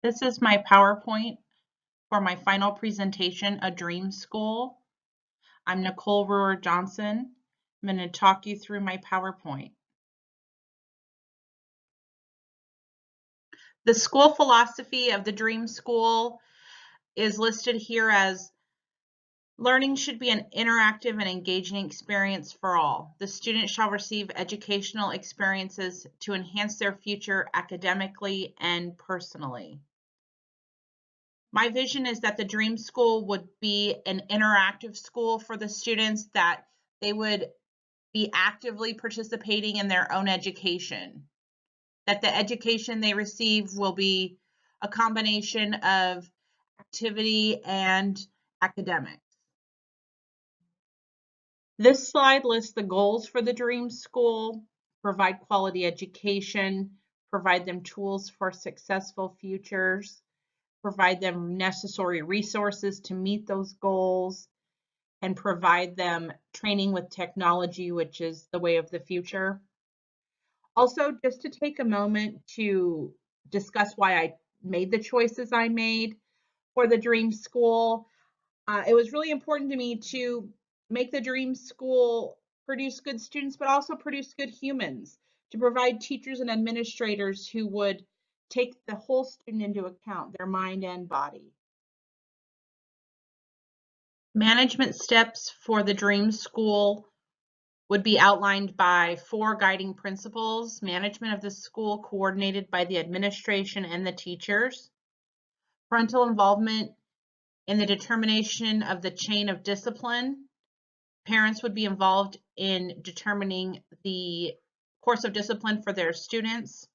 This is my PowerPoint for my final presentation, A Dream School. I'm Nicole Ruhr Johnson. I'm going to talk you through my PowerPoint. The school philosophy of the Dream School is listed here as learning should be an interactive and engaging experience for all. The student shall receive educational experiences to enhance their future academically and personally. My vision is that the Dream School would be an interactive school for the students, that they would be actively participating in their own education, that the education they receive will be a combination of activity and academics. This slide lists the goals for the Dream School: provide quality education, provide them tools for successful futures, provide them necessary resources to meet those goals, and provide them training with technology, which is the way of the future. Also, just to take a moment to discuss why I made the choices I made for the Dream School. It was really important to me to make the Dream School produce good students, but also produce good humans, to provide teachers and administrators who would take the whole student into account, their mind and body. Management steps for the Dream School would be outlined by 4 guiding principles: management of the school coordinated by the administration and the teachers, parental involvement in the determination of the chain of discipline. Parents would be involved in determining the course of discipline for their students.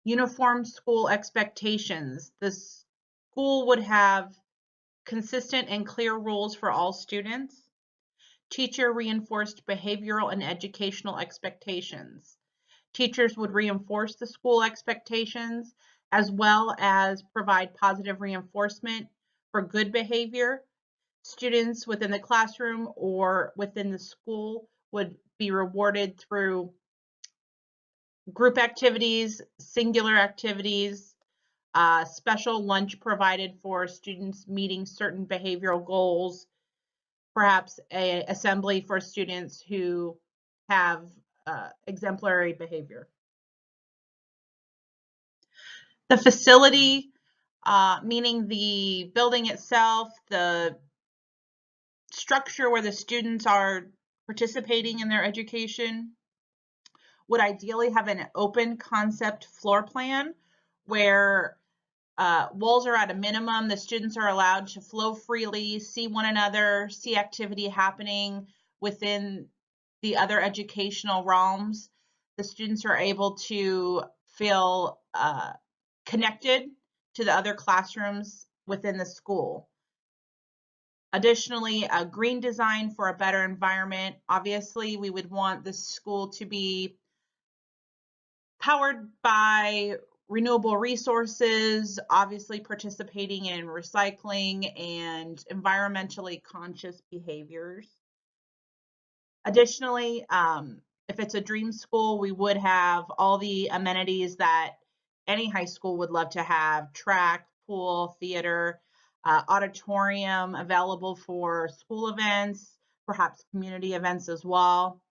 Uniform school expectations. The school would have consistent and clear rules for all students. Teacher reinforced behavioral and educational expectations. Teachers would reinforce the school expectations as well as provide positive reinforcement for good behavior. Students within the classroom or within the school would be rewarded through group activities, singular activities, special lunch provided for students meeting certain behavioral goals, perhaps an assembly for students who have exemplary behavior. The facility, meaning the building itself, the structure where the students are participating in their education, would ideally have an open concept floor plan where walls are at a minimum. The students are allowed to flow freely, see one another, see activity happening within the other educational realms. The students are able to feel connected to the other classrooms within the school. Additionally, a green design for a better environment. Obviously, we would want the school to be powered by renewable resources, obviously participating in recycling and environmentally conscious behaviors. Additionally, if it's a Dream School, we would have all the amenities that any high school would love to have: track, pool, theater, auditorium available for school events, perhaps community events as well,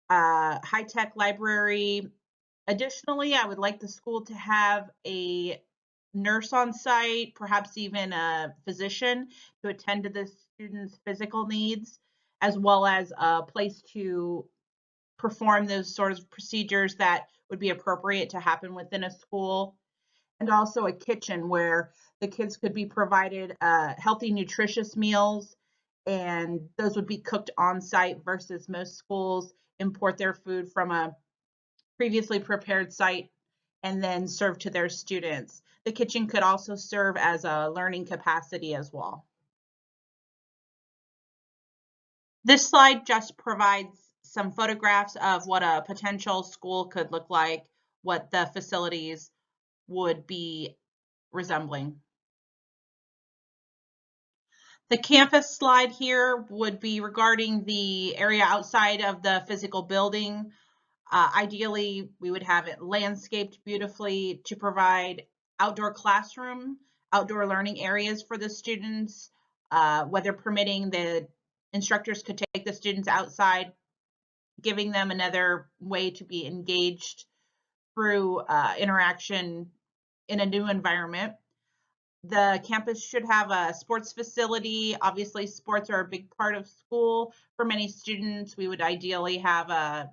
high-tech library. Additionally, I would like the school to have a nurse on site, perhaps even a physician, to attend to the students' physical needs, as well as a place to perform those sorts of procedures that would be appropriate to happen within a school. And also a kitchen where the kids could be provided healthy, nutritious meals, and those would be cooked on site versus most schools import their food from a previously prepared site and then serve to their students. The kitchen could also serve as a learning capacity as well. This slide just provides some photographs of what a potential school could look like, what the facilities would be resembling. The campus slide here would be regarding the area outside of the physical building. Ideally, we would have it landscaped beautifully to provide outdoor classroom, outdoor learning areas for the students, weather permitting, the instructors could take the students outside, giving them another way to be engaged through interaction in a new environment. The campus should have a sports facility. Obviously, sports are a big part of school. For many students, we would ideally have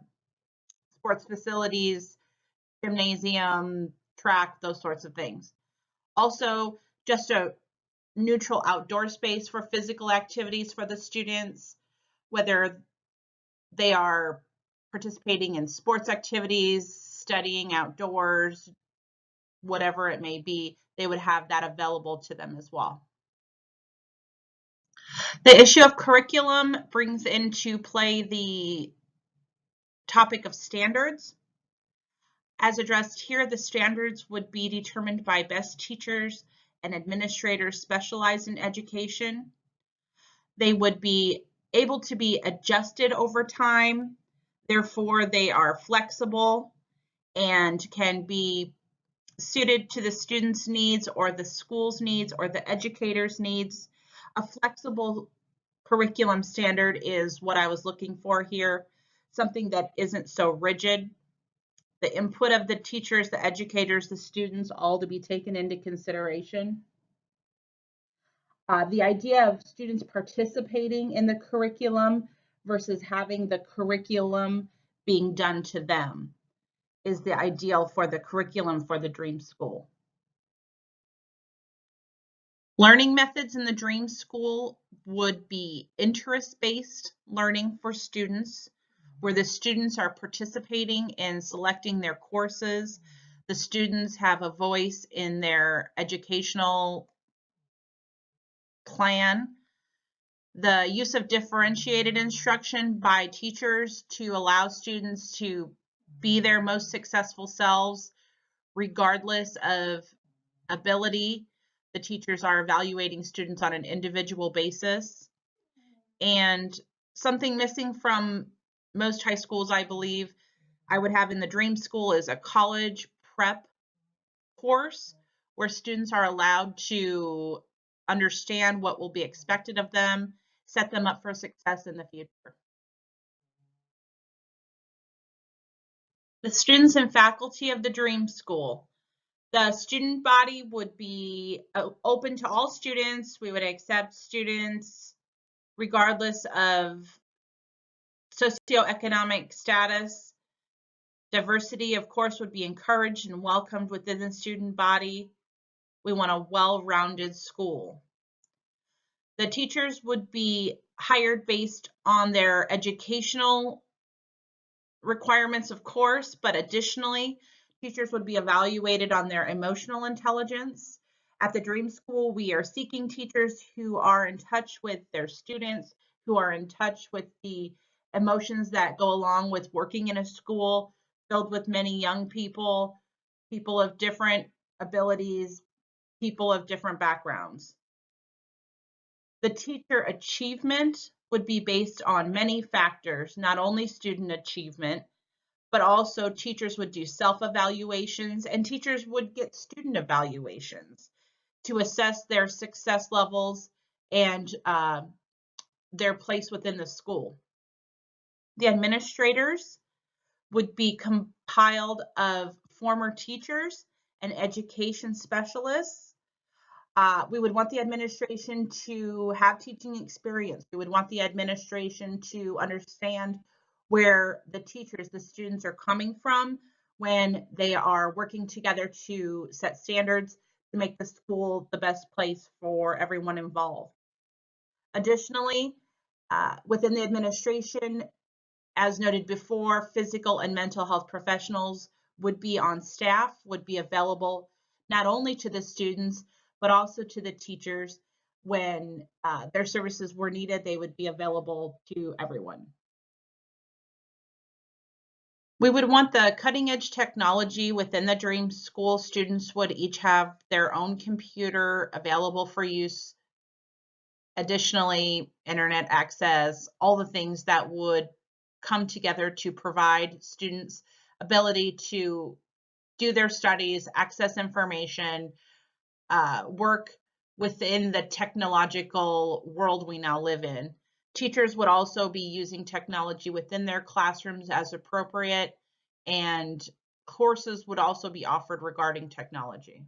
sports facilities, gymnasium, track, those sorts of things. Also, just a neutral outdoor space for physical activities for the students, whether they are participating in sports activities, studying outdoors, whatever it may be, they would have that available to them as well. The issue of curriculum brings into play the topic of standards. As addressed here, the standards would be determined by best teachers and administrators specialized in education. They would be able to be adjusted over time. Therefore, they are flexible and can be suited to the students' needs or the school's needs or the educator's needs. A flexible curriculum standard is what I was looking for here, something that isn't so rigid. The input of the teachers, the educators, the students, all to be taken into consideration. The idea of students participating in the curriculum versus having the curriculum being done to them is the ideal for the curriculum for the Dream School. Learning methods in the Dream School would be interest-based learning for students, where the students are participating in selecting their courses. The students have a voice in their educational plan. The use of differentiated instruction by teachers to allow students to be their most successful selves, regardless of ability. The teachers are evaluating students on an individual basis. And something missing from most high schools, I believe, I would have in the Dream School is a college prep course where students are allowed to understand what will be expected of them, set them up for success in the future. The students and faculty of the Dream School. The student body would be open to all students. We would accept students regardless of socioeconomic status. Diversity, of course, would be encouraged and welcomed within the student body. We want a well-rounded school. The teachers would be hired based on their educational requirements, of course, but additionally, teachers would be evaluated on their emotional intelligence. At the Dream School, we are seeking teachers who are in touch with their students, who are in touch with the emotions that go along with working in a school filled with many young people, people of different abilities, people of different backgrounds. The teacher achievement would be based on many factors, not only student achievement, but also teachers would do self-evaluations and teachers would get student evaluations to assess their success levels and their place within the school. The administrators would be compiled of former teachers and education specialists. We would want the administration to have teaching experience. We would want the administration to understand where the teachers, the students are coming from when they are working together to set standards to make the school the best place for everyone involved. Additionally, within the administration, as noted before, physical and mental health professionals would be on staff, would be available not only to the students, but also to the teachers. When their services were needed, they would be available to everyone. We would want the cutting edge technology within the Dream School. Students would each have their own computer available for use. Additionally, internet access, all the things that would come together to provide students ability to do their studies, access information, work within the technological world we now live in. Teachers would also be using technology within their classrooms as appropriate, and courses would also be offered regarding technology.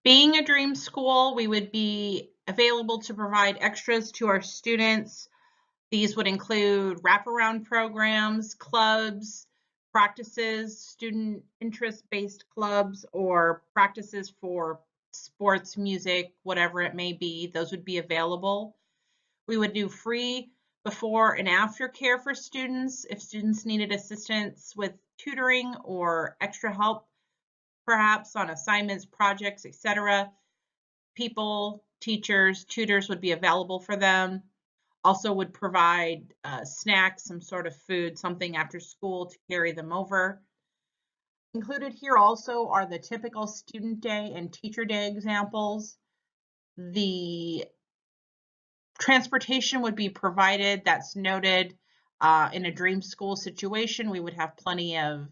Being a dream school, we would be available to provide extras to our students. These would include wraparound programs, clubs, practices, student interest-based clubs, or practices for sports, music, whatever it may be. Those would be available. We would do free before and after care for students if students needed assistance with tutoring or extra help, perhaps on assignments, projects, etc. People, teachers, tutors would be available for them. Also would provide snacks, some sort of food, something after school to carry them over. Included here also are the typical student day and teacher day examples. The transportation would be provided, that's noted. In a dream school situation, we would have plenty of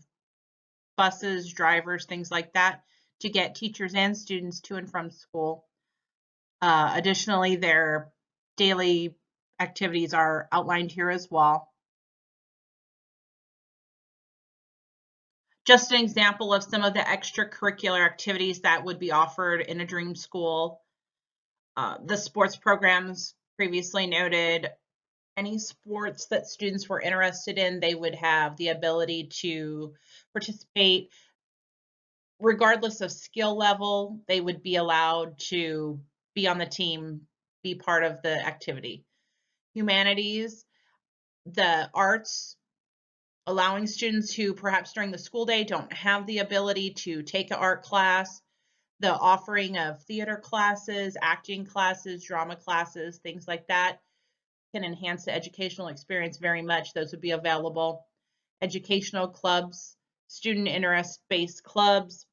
buses, drivers, things like that to get teachers and students to and from school. Additionally, their daily activities are outlined here as well. Just an example of some of the extracurricular activities that would be offered in a dream school. The sports programs previously noted, any sports that students were interested in, they would have the ability to participate. Regardless of skill level, they would be allowed to be on the team, be part of the activity. Humanities, the arts, allowing students who perhaps during the school day don't have the ability to take an art class, the offering of theater classes, acting classes, drama classes, things like that can enhance the educational experience very much. Those would be available. Educational clubs, student interest-based clubs,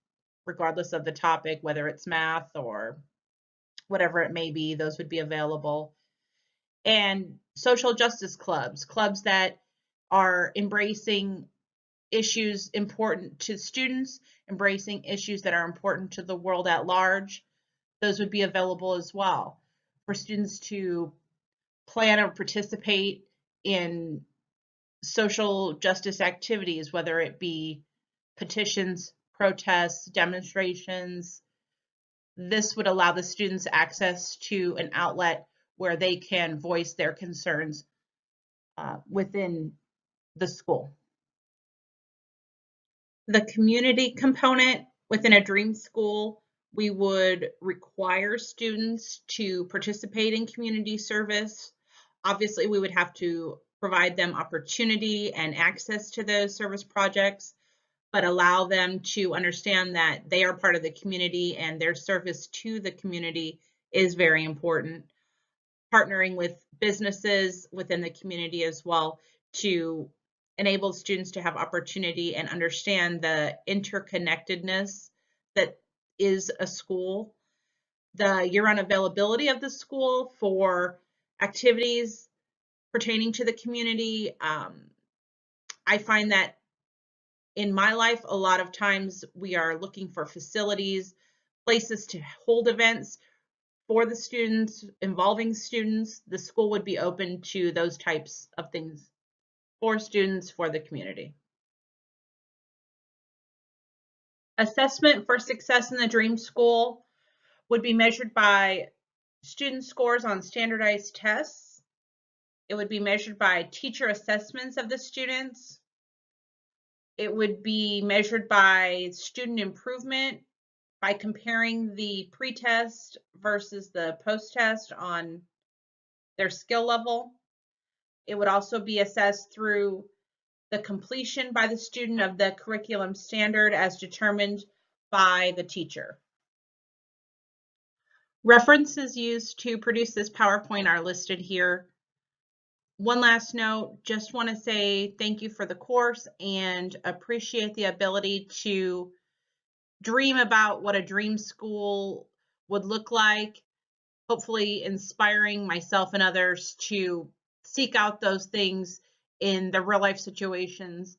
regardless of the topic, whether it's math or whatever it may be, those would be available. And social justice clubs, clubs that are embracing issues important to students, embracing issues that are important to the world at large, those would be available as well for students to plan or participate in social justice activities, whether it be petitions, protests, demonstrations. This would allow the students access to an outlet where they can voice their concerns within the school. The community component within a dream school, we would require students to participate in community service. Obviously, we would have to provide them opportunity and access to those service projects, but allow them to understand that they are part of the community and their service to the community is very important. Partnering with businesses within the community as well to enable students to have opportunity and understand the interconnectedness that is a school. The year-round availability of the school for activities pertaining to the community. I find that in my life, a lot of times we are looking for facilities, places to hold events for the students, involving students. The school would be open to those types of things for students, for the community. Assessment for success in the Dream School would be measured by student scores on standardized tests. It would be measured by teacher assessments of the students. It would be measured by student improvement by comparing the pre-test versus the post-test on their skill level. It would also be assessed through the completion by the student of the curriculum standard as determined by the teacher. References used to produce this PowerPoint are listed here. One last note, just want to say thank you for the course and appreciate the ability to dream about what a dream school would look like, hopefully inspiring myself and others to seek out those things in the real life situations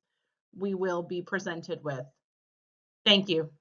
we will be presented with. Thank you.